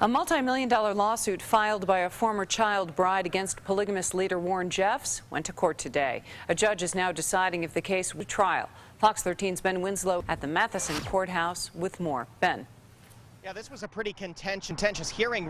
A multi-million-dollar lawsuit filed by a former child bride against polygamist leader Warren Jeffs went to court today. A judge is now deciding if the case will trial. Fox 13's Ben Winslow at the Matheson Courthouse with more. Ben. Yeah, this was a pretty contentious hearing,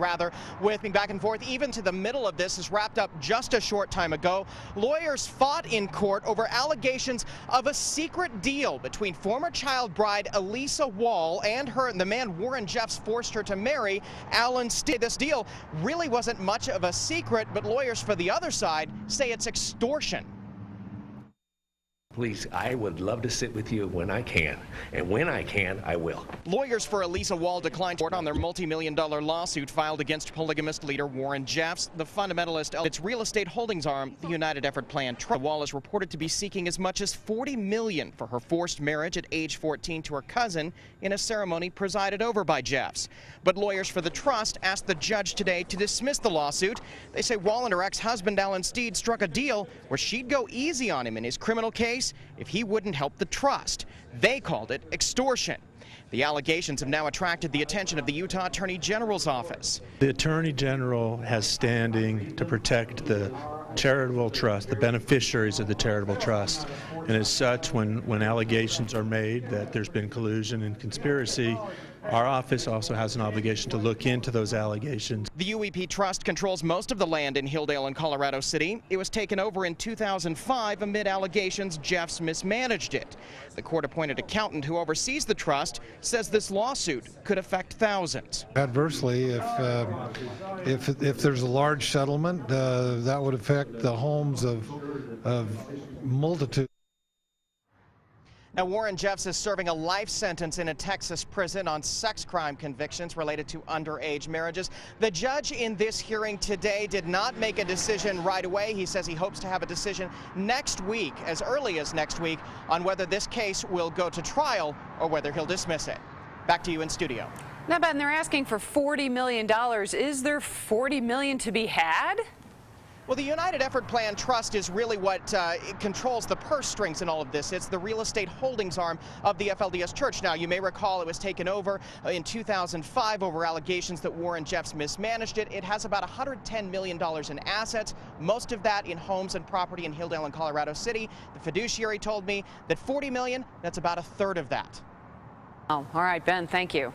with being back and forth. Even to the middle of this is wrapped up just a short time ago. Lawyers fought in court over allegations of a secret deal between former child bride Elisa Wall and the man Warren Jeffs forced her to marry, Alan Steed. This deal really wasn't much of a secret, but lawyers for the other side say it's extortion. Please, I would love to sit with you when I can, and when I can, I will. Lawyers for Elisa Wall declined court on their multi-million-dollar lawsuit filed against polygamist leader Warren Jeffs. The fundamentalist, its real estate holdings arm, the United Effort Plan Trust. Wall is reported to be seeking as much as $40 million for her forced marriage at age 14 to her cousin in a ceremony presided over by Jeffs. But lawyers for the trust asked the judge today to dismiss the lawsuit. They say Wall and her ex-husband Alan Steed struck a deal where she'd go easy on him in his criminal case if he wouldn't help the trust. They called it extortion. The allegations have now attracted the attention of the Utah Attorney General's office. The Attorney General has standing to protect the charitable trust, the beneficiaries of the charitable trust. And as such, when allegations are made that there's been collusion and conspiracy, our office also has an obligation to look into those allegations. The UEP Trust controls most of the land in Hilldale and Colorado City. It was taken over in 2005 amid allegations Jeffs mismanaged it. The court-appointed accountant who oversees the trust says this lawsuit could affect thousands. Adversely, if there's a large settlement, that would affect the homes of multitudes. Now, Warren Jeffs is serving a life sentence in a Texas prison on sex crime convictions related to underage marriages. The judge in this hearing today did not make a decision right away. He says he hopes to have a decision next week, as early as next week, on whether this case will go to trial or whether he'll dismiss it. Back to you in studio. Now, Ben, they're asking for $40 million. Is there $40 million to be had? Well, the United Effort Plan Trust is really what controls the purse strings in all of this. It's the real estate holdings arm of the FLDS Church. Now, you may recall it was taken over in 2005 over allegations that Warren Jeffs mismanaged it. It has about $110 million in assets, most of that in homes and property in Hilldale and Colorado City. The fiduciary told me that $40 million, that's about a third of that. Oh, all right, Ben, thank you.